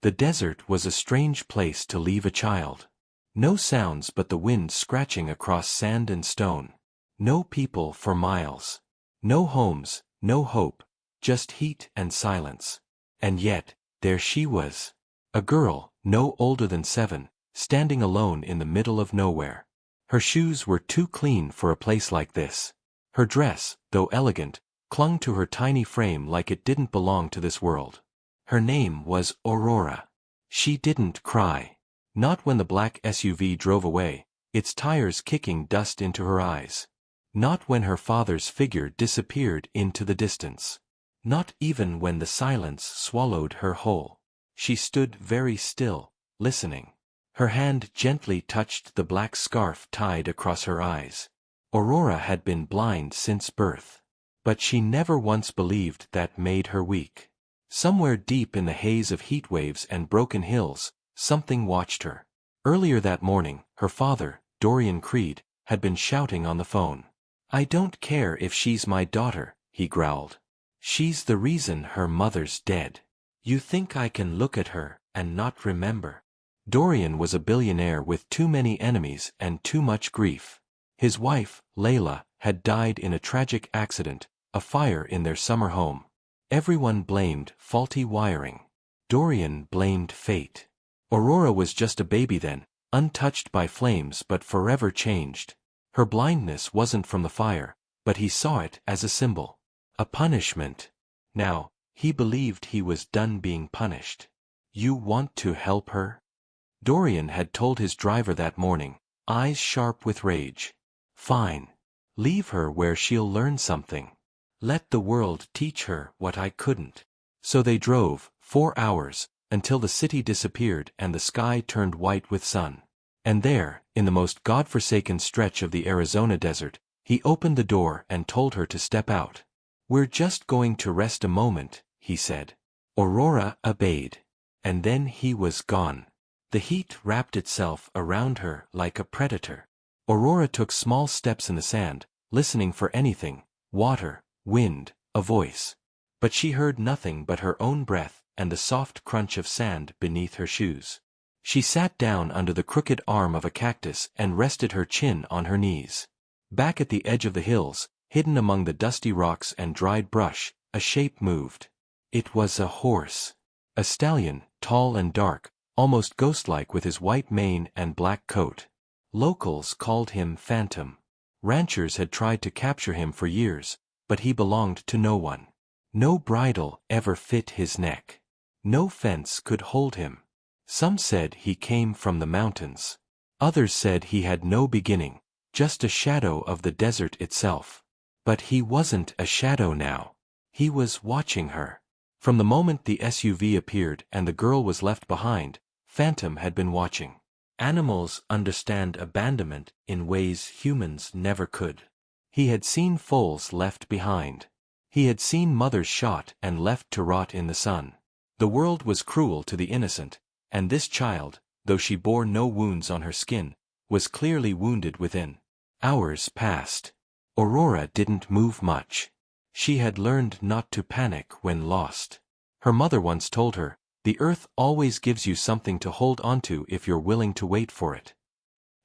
The desert was a strange place to leave a child. No sounds but the wind scratching across sand and stone. No people for miles. No homes, no hope, just heat and silence. And yet, there she was. A girl, no older than 7, standing alone in the middle of nowhere. Her shoes were too clean for a place like this. Her dress, though elegant, clung to her tiny frame like it didn't belong to this world. Her name was Aurora. She didn't cry. Not when the black SUV drove away, its tires kicking dust into her eyes. Not when her father's figure disappeared into the distance. Not even when the silence swallowed her whole. She stood very still, listening. Her hand gently touched the black scarf tied across her eyes. Aurora had been blind since birth. But she never once believed that made her weak. Somewhere deep in the haze of heat waves and broken hills, something watched her. Earlier that morning, her father, Dorian Creed, had been shouting on the phone. "I don't care if she's my daughter," he growled. "She's the reason her mother's dead. You think I can look at her and not remember?" Dorian was a billionaire with too many enemies and too much grief. His wife, Layla, had died in a tragic accident, a fire in their summer home. Everyone blamed faulty wiring. Dorian blamed fate. Aurora was just a baby then, untouched by flames but forever changed. Her blindness wasn't from the fire, but he saw it as a symbol. A punishment. Now, he believed he was done being punished. "You want to help her?" Dorian had told his driver that morning, eyes sharp with rage. "Fine. Leave her where she'll learn something. Let the world teach her what I couldn't." So they drove, 4 hours, until the city disappeared and the sky turned white with sun. And there, in the most godforsaken stretch of the Arizona desert, he opened the door and told her to step out. "We're just going to rest a moment," he said. Aurora obeyed. And then he was gone. The heat wrapped itself around her like a predator. Aurora took small steps in the sand, listening for anything, water, wind, a voice. But she heard nothing but her own breath and the soft crunch of sand beneath her shoes. She sat down under the crooked arm of a cactus and rested her chin on her knees. Back at the edge of the hills, hidden among the dusty rocks and dried brush, a shape moved. It was a horse. A stallion, tall and dark, almost ghost-like with his white mane and black coat. Locals called him Phantom. Ranchers had tried to capture him for years, but he belonged to no one. No bridle ever fit his neck. No fence could hold him. Some said he came from the mountains. Others said he had no beginning, just a shadow of the desert itself. But he wasn't a shadow now. He was watching her. From the moment the SUV appeared and the girl was left behind, Phantom had been watching. Animals understand abandonment in ways humans never could. He had seen foals left behind. He had seen mothers shot and left to rot in the sun. The world was cruel to the innocent, and this child, though she bore no wounds on her skin, was clearly wounded within. Hours passed. Aurora didn't move much. She had learned not to panic when lost. Her mother once told her, "The earth always gives you something to hold onto if you're willing to wait for it."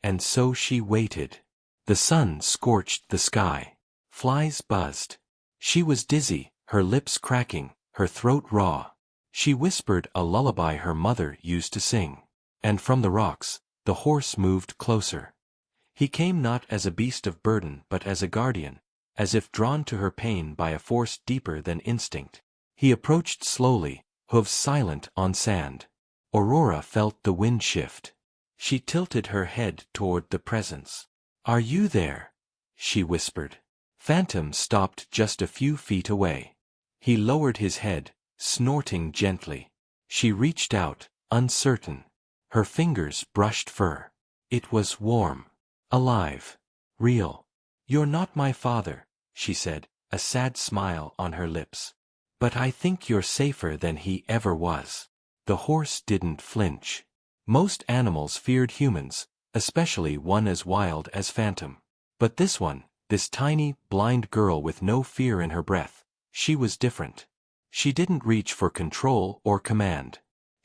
And so she waited. The sun scorched the sky. Flies buzzed. She was dizzy, her lips cracking, her throat raw. She whispered a lullaby her mother used to sing. And from the rocks, the horse moved closer. He came not as a beast of burden but as a guardian, as if drawn to her pain by a force deeper than instinct. He approached slowly, hooves silent on sand. Aurora felt the wind shift. She tilted her head toward the presence. "Are you there?" she whispered. Phantom stopped just a few feet away. He lowered his head, snorting gently. She reached out, uncertain. Her fingers brushed fur. It was warm. Alive. Real. "You're not my father," she said, a sad smile on her lips. "But I think you're safer than he ever was." The horse didn't flinch. Most animals feared humans, especially one as wild as Phantom. But this one, this tiny, blind girl with no fear in her breath, she was different. She didn't reach for control or command.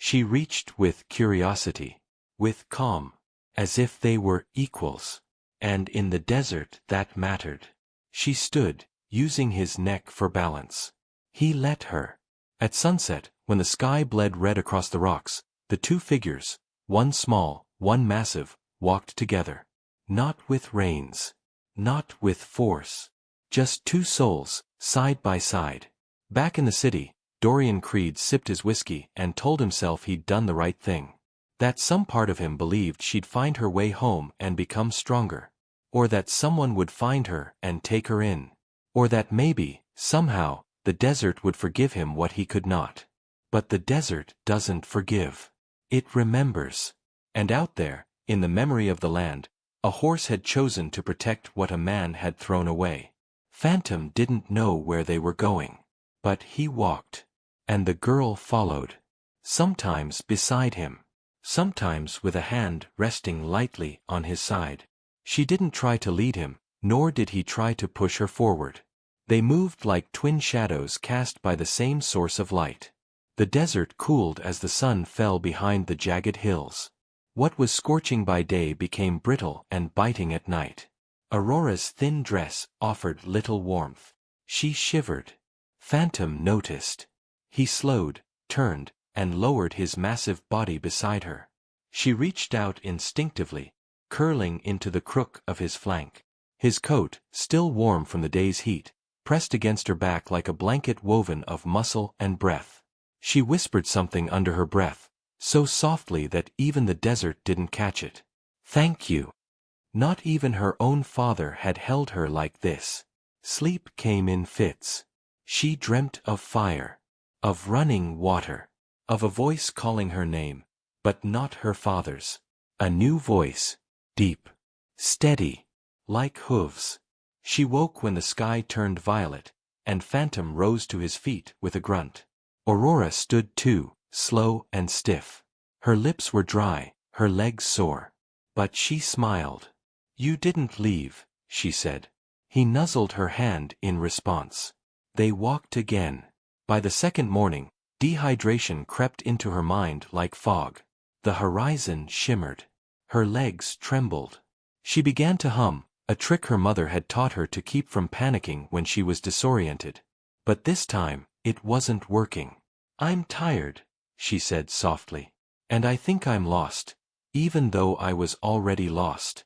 She reached with curiosity, with calm, as if they were equals. And in the desert that mattered. She stood, using his neck for balance. He let her. At sunset, when the sky bled red across the rocks, the two figures, one small, one massive, walked together. Not with reins. Not with force. Just two souls, side by side. Back in the city, Dorian Creed sipped his whiskey and told himself he'd done the right thing. That some part of him believed she'd find her way home and become stronger. Or that someone would find her and take her in. Or that maybe, somehow, the desert would forgive him what he could not. But the desert doesn't forgive. It remembers. And out there, in the memory of the land, a horse had chosen to protect what a man had thrown away. Phantom didn't know where they were going. But he walked. And the girl followed. Sometimes beside him. Sometimes with a hand resting lightly on his side. She didn't try to lead him, nor did he try to push her forward. They moved like twin shadows cast by the same source of light. The desert cooled as the sun fell behind the jagged hills. What was scorching by day became brittle and biting at night. Aurora's thin dress offered little warmth. She shivered. Phantom noticed. He slowed, turned, and lowered his massive body beside her. She reached out instinctively, curling into the crook of his flank. His coat, still warm from the day's heat, pressed against her back like a blanket woven of muscle and breath. She whispered something under her breath, so softly that even the desert didn't catch it. "Thank you." Not even her own father had held her like this. Sleep came in fits. She dreamt of fire, of running water, of a voice calling her name, but not her father's. A new voice. Deep. Steady. Like hooves. She woke when the sky turned violet, and Phantom rose to his feet with a grunt. Aurora stood too, slow and stiff. Her lips were dry, her legs sore. But she smiled. "You didn't leave," she said. He nuzzled her hand in response. They walked again. By the second morning, dehydration crept into her mind like fog. The horizon shimmered. Her legs trembled. She began to hum, a trick her mother had taught her to keep from panicking when she was disoriented. But this time, it wasn't working. "I'm tired," she said softly. "And I think I'm lost, even though I was already lost."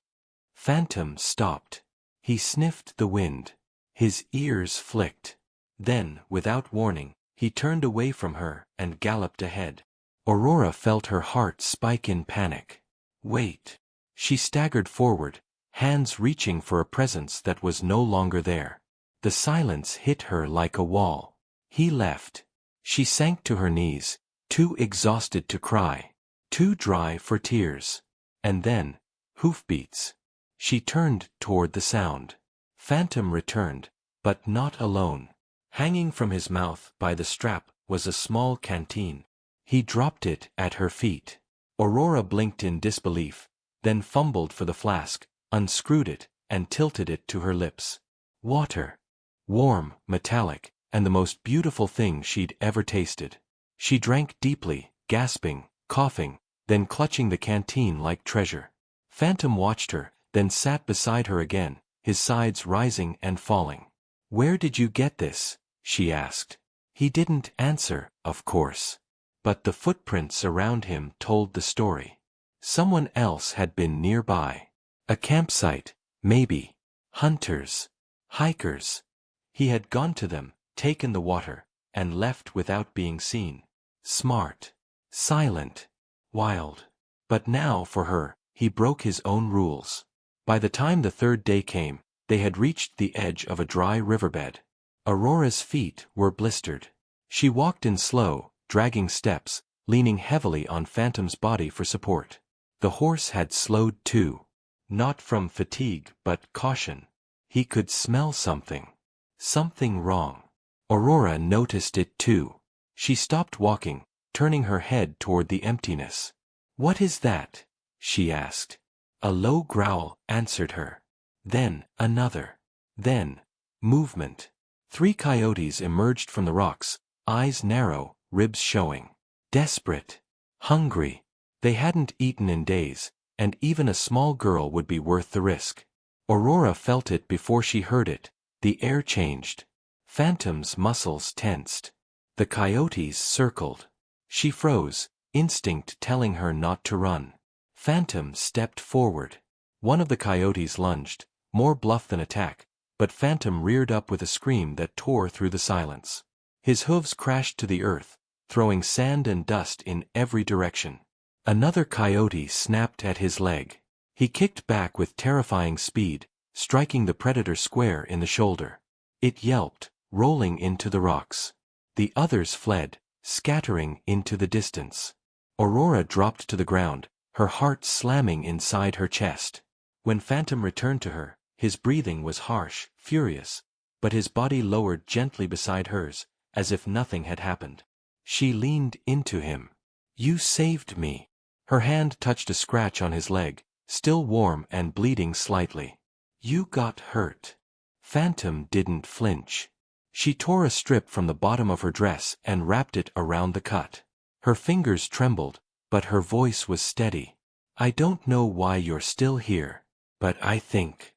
Phantom stopped. He sniffed the wind. His ears flicked. Then, without warning, he turned away from her and galloped ahead. Aurora felt her heart spike in panic. Wait. She staggered forward, hands reaching for a presence that was no longer there. The silence hit her like a wall. He left. She sank to her knees, too exhausted to cry, too dry for tears. And then, hoofbeats. She turned toward the sound. Phantom returned, but not alone. Hanging from his mouth by the strap was a small canteen. He dropped it at her feet. Aurora blinked in disbelief, then fumbled for the flask, unscrewed it, and tilted it to her lips. Water. Warm, metallic, and the most beautiful thing she'd ever tasted. She drank deeply, gasping, coughing, then clutching the canteen like treasure. Phantom watched her, then sat beside her again, his sides rising and falling. "Where did you get this?" she asked. He didn't answer, of course. But the footprints around him told the story. Someone else had been nearby. A campsite, maybe. Hunters. Hikers. He had gone to them, taken the water, and left without being seen. Smart. Silent. Wild. But now, for her, he broke his own rules. By the time the third day came, they had reached the edge of a dry riverbed. Aurora's feet were blistered. She walked in slow, dragging steps, leaning heavily on Phantom's body for support. The horse had slowed too. Not from fatigue but caution. He could smell something. Something wrong. Aurora noticed it too. She stopped walking, turning her head toward the emptiness. "What is that?" she asked. A low growl answered her. Then, another. Then, movement. 3 coyotes emerged from the rocks, eyes narrow, ribs showing. Desperate. hungry. They hadn't eaten in days, and even a small girl would be worth the risk. Aurora felt it before she heard it. The air changed. Phantom's muscles tensed. The coyotes circled. She froze, instinct telling her not to run. Phantom stepped forward. One of the coyotes lunged, more bluff than attack, but Phantom reared up with a scream that tore through the silence. His hooves crashed to the earth, throwing sand and dust in every direction. Another coyote snapped at his leg. He kicked back with terrifying speed, striking the predator square in the shoulder. It yelped, rolling into the rocks. The others fled, scattering into the distance. Aurora dropped to the ground, her heart slamming inside her chest. When Phantom returned to her, his breathing was harsh, furious, but his body lowered gently beside hers, as if nothing had happened. She leaned into him. "You saved me." Her hand touched a scratch on his leg, still warm and bleeding slightly. "You got hurt." Phantom didn't flinch. She tore a strip from the bottom of her dress and wrapped it around the cut. Her fingers trembled, but her voice was steady. "I don't know why you're still here, but I think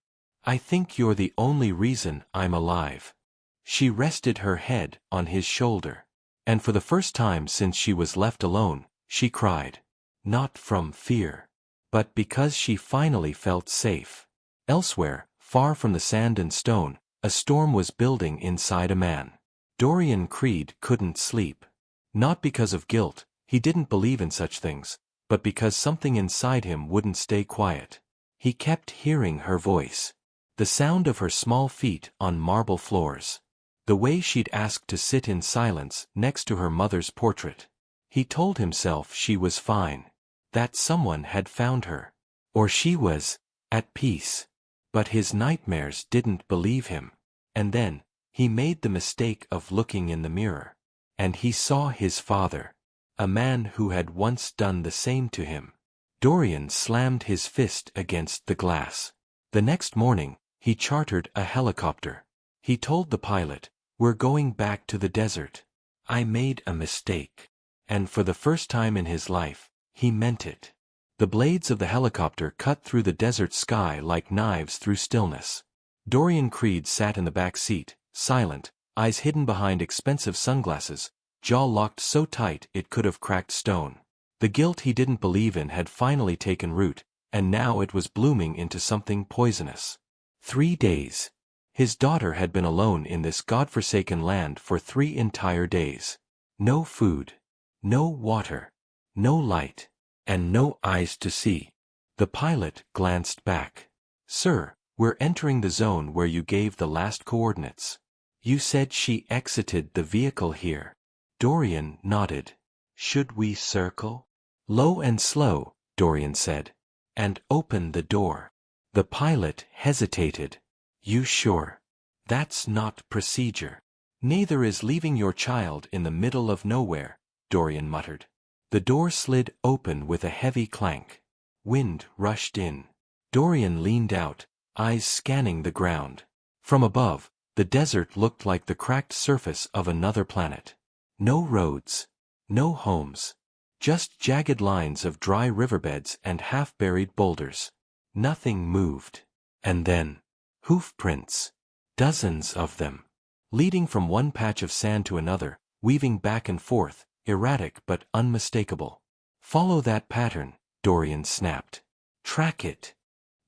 you're the only reason I'm alive." She rested her head on his shoulder. And for the first time since she was left alone, she cried. Not from fear, but because she finally felt safe. Elsewhere, far from the sand and stone, a storm was building inside a man. Dorian Creed couldn't sleep. Not because of guilt, he didn't believe in such things, but because something inside him wouldn't stay quiet. He kept hearing her voice. The sound of her small feet on marble floors. The way she'd asked to sit in silence next to her mother's portrait. He told himself she was fine. That someone had found her. Or she was at peace. But his nightmares didn't believe him. And then, he made the mistake of looking in the mirror. And he saw his father. A man who had once done the same to him. Dorian slammed his fist against the glass. The next morning, he chartered a helicopter. He told the pilot, "We're going back to the desert. I made a mistake." And for the first time in his life, he meant it. The blades of the helicopter cut through the desert sky like knives through stillness. Dorian Creed sat in the back seat, silent, eyes hidden behind expensive sunglasses, jaw locked so tight it could have cracked stone. The guilt he didn't believe in had finally taken root, and now it was blooming into something poisonous. 3 days. His daughter had been alone in this godforsaken land for 3 entire days. No food. No water. No light. And no eyes to see. The pilot glanced back. "Sir, we're entering the zone where you gave the last coordinates. You said she exited the vehicle here." Dorian nodded. "Should we circle?" "Low and slow," Dorian said. "And open the door." The pilot hesitated. "You sure? That's not procedure." "Neither is leaving your child in the middle of nowhere," Dorian muttered. The door slid open with a heavy clank. Wind rushed in. Dorian leaned out, eyes scanning the ground. From above, the desert looked like the cracked surface of another planet. No roads. No homes. Just jagged lines of dry riverbeds and half-buried boulders. Nothing moved. And then, hoof prints. Dozens of them. Leading from one patch of sand to another, weaving back and forth, erratic but unmistakable. "Follow that pattern," Dorian snapped. "Track it."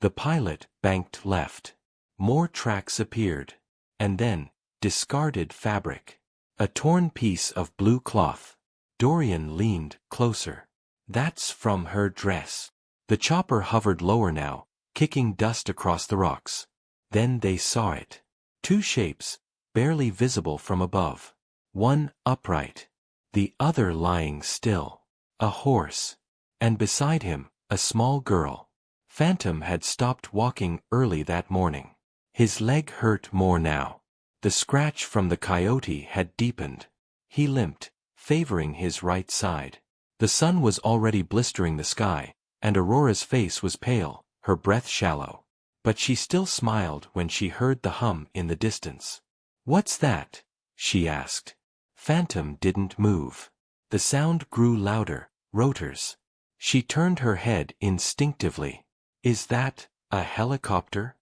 The pilot banked left. More tracks appeared. And then, discarded fabric. A torn piece of blue cloth. Dorian leaned closer. "That's from her dress." The chopper hovered lower now, kicking dust across the rocks. Then they saw it. 2 shapes, barely visible from above. One upright. The other lying still. A horse. And beside him, a small girl. Phantom had stopped walking early that morning. His leg hurt more now. The scratch from the coyote had deepened. He limped, favoring his right side. The sun was already blistering the sky, and Aurora's face was pale, her breath shallow. But she still smiled when she heard the hum in the distance. "What's that?" she asked. Phantom didn't move. The sound grew louder, Rotors. She turned her head instinctively. Is that a helicopter?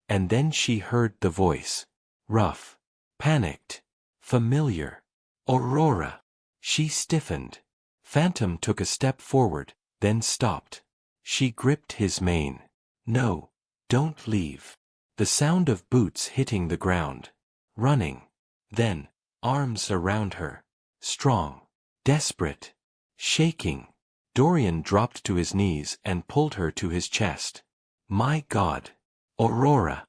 And then she heard the voice. Rough. Panicked. Familiar. Aurora. She stiffened. Phantom took a step forward, then stopped. She gripped his mane. No, don't leave. The sound of boots hitting the ground. Running. Then, arms around her. Strong. Desperate. Shaking. Dorian dropped to his knees and pulled her to his chest. My God. Aurora.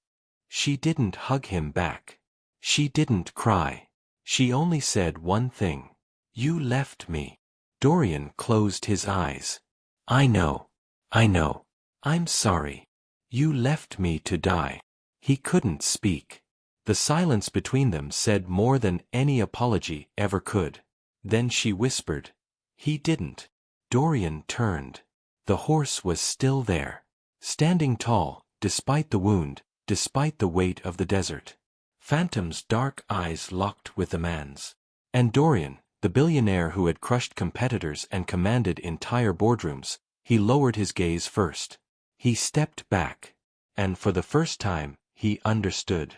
She didn't hug him back. She didn't cry. She only said one thing. You left me. Dorian closed his eyes. I know. I know. I'm sorry. You left me to die. He couldn't speak. The silence between them said more than any apology ever could. Then she whispered. He didn't. Dorian turned. The horse was still there. Standing tall, despite the wound, despite the weight of the desert. Phantom's dark eyes locked with the man's. And Dorian, the billionaire who had crushed competitors and commanded entire boardrooms, he lowered his gaze first. He stepped back. And for the first time, he understood.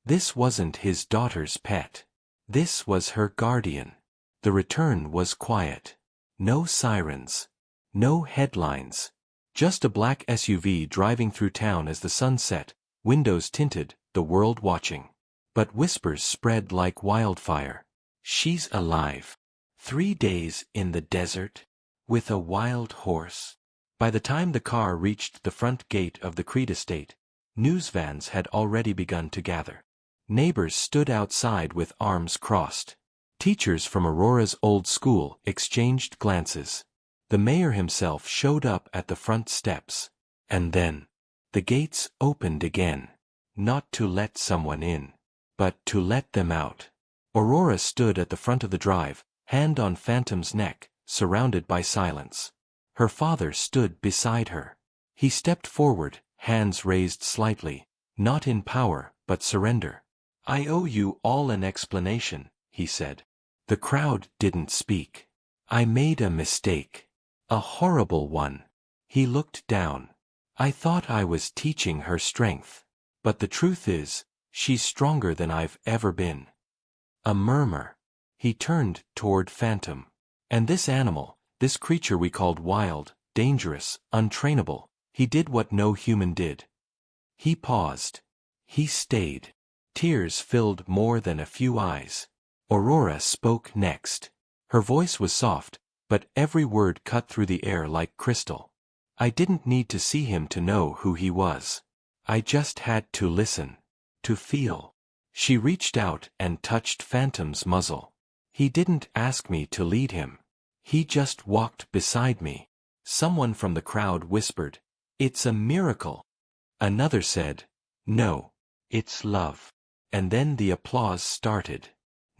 This wasn't his daughter's pet. This was her guardian. The return was quiet. No sirens. No headlines. Just a black SUV driving through town as the sun set, windows tinted, the world watching. But whispers spread like wildfire. She's alive. 3 days in the desert? With a wild horse? By the time the car reached the front gate of the Creed estate, news vans had already begun to gather. Neighbors stood outside with arms crossed. Teachers from Aurora's old school exchanged glances. The mayor himself showed up at the front steps. And then, the gates opened again. Not to let someone in, but to let them out. Aurora stood at the front of the drive, hand on Phantom's neck, surrounded by silence. Her father stood beside her. He stepped forward, hands raised slightly, not in power, but surrender. I owe you all an explanation, he said. The crowd didn't speak. I made a mistake. A horrible one. He looked down. I thought I was teaching her strength. But the truth is, she's stronger than I've ever been. A murmur. He turned toward Phantom. And this animal, this creature we called wild, dangerous, untrainable, he did what no human did. He paused. He stayed. Tears filled more than a few eyes. Aurora spoke next. Her voice was soft, but every word cut through the air like crystal. I didn't need to see him to know who he was. I just had to listen. To feel. She reached out and touched Phantom's muzzle. He didn't ask me to lead him. He just walked beside me. Someone from the crowd whispered, "It's a miracle." Another said, "No, it's love." And then the applause started.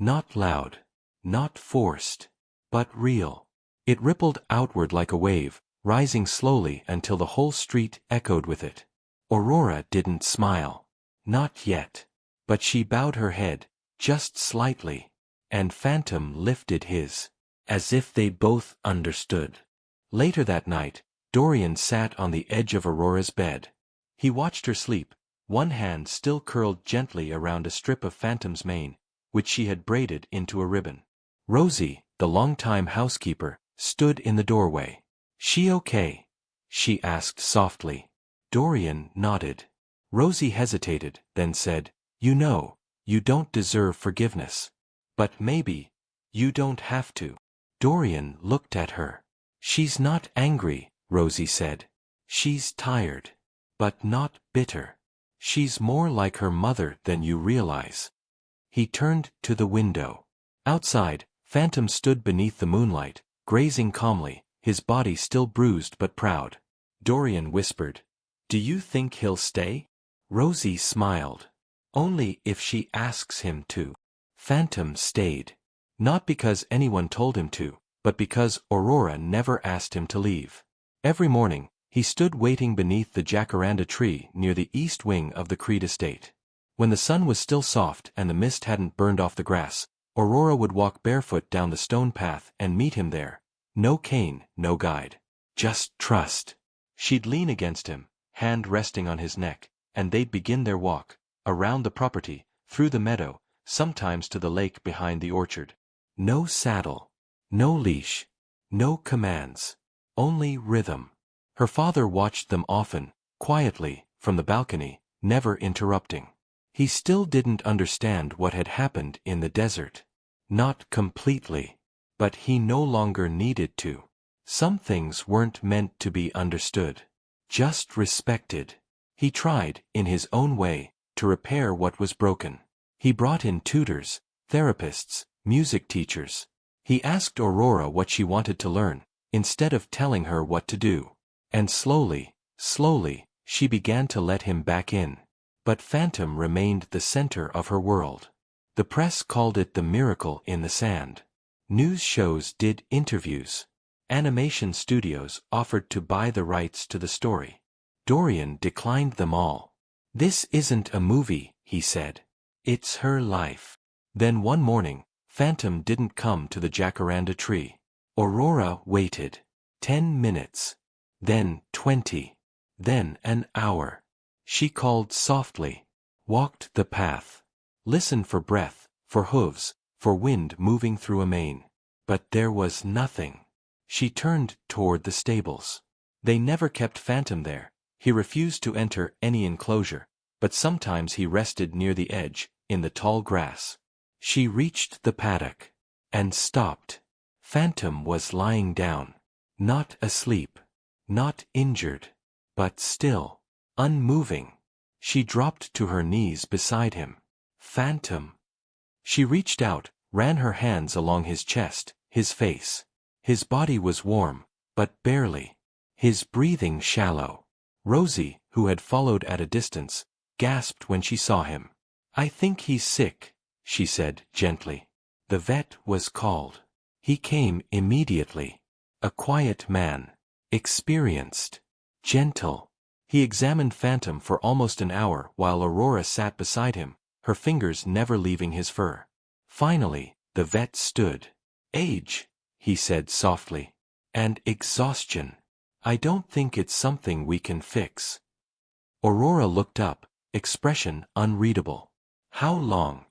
Not loud, not forced, but real. It rippled outward like a wave, rising slowly until the whole street echoed with it. Aurora didn't smile. Not yet. But she bowed her head, just slightly. And Phantom lifted his. As if they both understood. Later that night, Dorian sat on the edge of Aurora's bed. He watched her sleep, one hand still curled gently around a strip of Phantom's mane, which she had braided into a ribbon. Rosie, the longtime housekeeper, stood in the doorway. "She okay?" she asked softly. Dorian nodded. Rosie hesitated, then said, "You know, you don't deserve forgiveness. But maybe, you don't have to." Dorian looked at her. "She's not angry," Rosie said. "She's tired. But not bitter. She's more like her mother than you realize." He turned to the window. Outside, Phantom stood beneath the moonlight, grazing calmly, his body still bruised but proud. Dorian whispered, "Do you think he'll stay?" Rosie smiled. "Only if she asks him to." Phantom stayed. Not because anyone told him to, but because Aurora never asked him to leave. Every morning, he stood waiting beneath the jacaranda tree near the east wing of the Creed estate. When the sun was still soft and the mist hadn't burned off the grass, Aurora would walk barefoot down the stone path and meet him there, No cane, no guide. Just trust. She'd lean against him, hand resting on his neck, and they'd begin their walk, around the property, through the meadow, sometimes to the lake behind the orchard. No saddle. No leash. No commands. Only rhythm. Her father watched them often, quietly, from the balcony, never interrupting. He still didn't understand what had happened in the desert. Not completely. But he no longer needed to. Some things weren't meant to be understood. Just respected. He tried, in his own way, to repair what was broken. He brought in tutors, therapists, music teachers. He asked Aurora what she wanted to learn, instead of telling her what to do. And slowly, she began to let him back in. But Phantom remained the center of her world. The press called it the miracle in the sand. News shows did interviews. Animation studios offered to buy the rights to the story. Dorian declined them all. "This isn't a movie," he said. "It's her life." Then one morning, Phantom didn't come to the jacaranda tree. Aurora waited. 10 minutes. Then 20. Then an hour. She called softly. Walked the path. Listened for breath, for hooves, for wind moving through a mane. But there was nothing. She turned toward the stables. They never kept Phantom there. He refused to enter any enclosure, but sometimes he rested near the edge, in the tall grass. She reached the paddock. And stopped. Phantom was lying down. Not asleep. Not injured. But still. Unmoving. She dropped to her knees beside him. "Phantom." She reached out, ran her hands along his chest, his face. His body was warm, but barely. His breathing shallow. Rosie, who had followed at a distance, gasped when she saw him. "I think he's sick," she said gently. The vet was called. He came immediately. A quiet man. Experienced. Gentle. He examined Phantom for almost an hour while Aurora sat beside him, her fingers never leaving his fur. Finally, the vet stood. "Age," he said softly. "And exhaustion. I don't think it's something we can fix." Aurora looked up, expression unreadable. "How long?"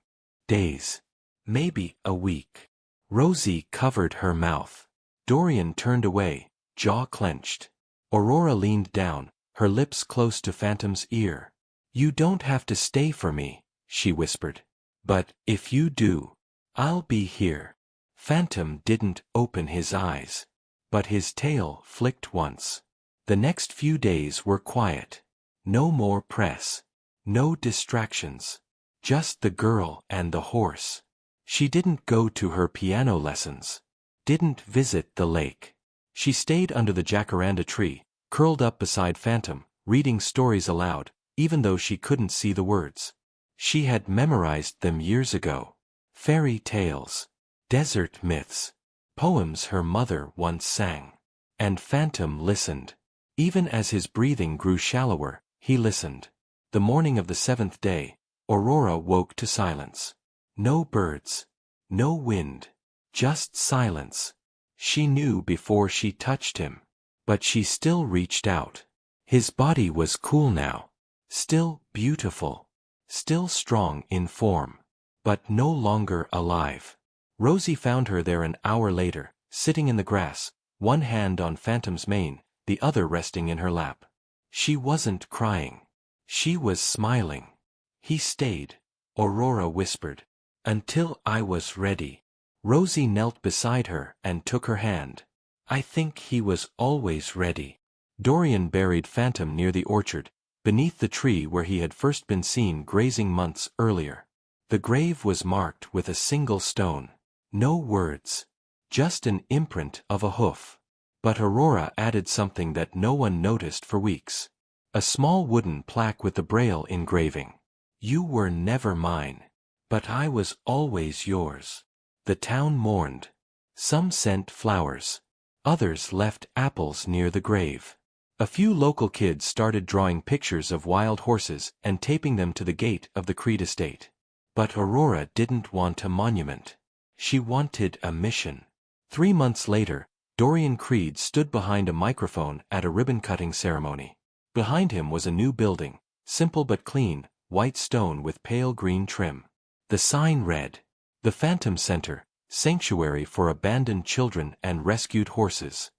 "Days. Maybe a week." Rosie covered her mouth. Dorian turned away, jaw clenched. Aurora leaned down, her lips close to Phantom's ear. "You don't have to stay for me," she whispered. "But if you do, I'll be here." Phantom didn't open his eyes. But his tail flicked once. The next few days were quiet. No more press. No distractions. Just the girl and the horse. She didn't go to her piano lessons. Didn't visit the lake. She stayed under the jacaranda tree, curled up beside Phantom, reading stories aloud, even though she couldn't see the words. She had memorized them years ago. Fairy tales. Desert myths. Poems her mother once sang. And Phantom listened. Even as his breathing grew shallower, he listened. The morning of the 7th day, Aurora woke to silence. No birds. No wind. Just silence. She knew before she touched him. But she still reached out. His body was cool now. Still beautiful. Still strong in form. But no longer alive. Rosie found her there an hour later, sitting in the grass, one hand on Phantom's mane, the other resting in her lap. She wasn't crying. She was smiling. "He stayed," Aurora whispered. "Until I was ready." Rosie knelt beside her and took her hand. "I think he was always ready." Dorian buried Phantom near the orchard, beneath the tree where he had first been seen grazing months earlier. The grave was marked with a single stone. No words. Just an imprint of a hoof. But Aurora added something that no one noticed for weeks. A small wooden plaque with the Braille engraving. "You were never mine. But I was always yours." The town mourned. Some sent flowers. Others left apples near the grave. A few local kids started drawing pictures of wild horses and taping them to the gate of the Creed estate. But Aurora didn't want a monument. She wanted a mission. 3 months later, Dorian Creed stood behind a microphone at a ribbon-cutting ceremony. Behind him was a new building, simple but clean, white stone with pale green trim. The sign read, "The Phantom Center, Sanctuary for Abandoned Children and Rescued Horses."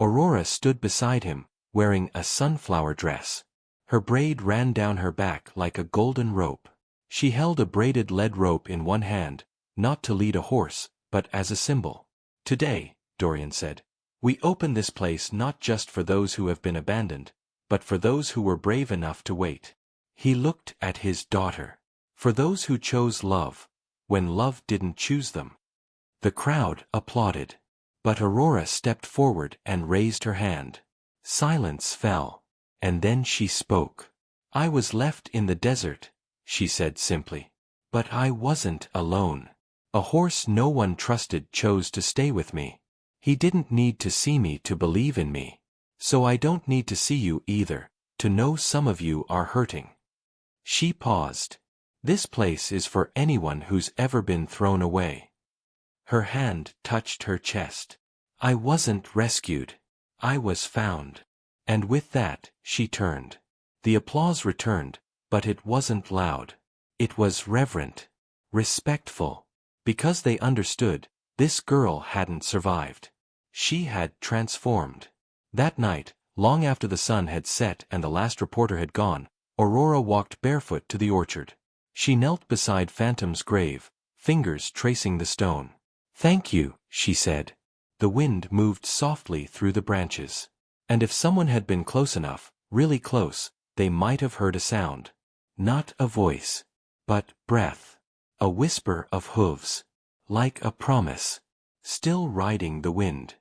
Aurora stood beside him, wearing a sunflower dress. Her braid ran down her back like a golden rope. She held a braided lead rope in one hand, not to lead a horse, but as a symbol. "Today," Dorian said, "we open this place not just for those who have been abandoned, but for those who were brave enough to wait." He looked at his daughter. "For those who chose love, when love didn't choose them." The crowd applauded. But Aurora stepped forward and raised her hand. Silence fell. And then she spoke. "I was left in the desert," she said simply. "But I wasn't alone. A horse no one trusted chose to stay with me. He didn't need to see me to believe in me. So I don't need to see you either, to know some of you are hurting." She paused. "This place is for anyone who's ever been thrown away." Her hand touched her chest. "I wasn't rescued. I was found." And with that, she turned. The applause returned, but it wasn't loud. It was reverent, respectful. Because they understood, this girl hadn't survived. She had transformed. That night, long after the sun had set and the last reporter had gone, Aurora walked barefoot to the orchard. She knelt beside Phantom's grave, fingers tracing the stone. "Thank you," she said. The wind moved softly through the branches. And if someone had been close enough, really close, they might have heard a sound. Not a voice, but breath. A whisper of hooves. Like a promise. Still riding the wind.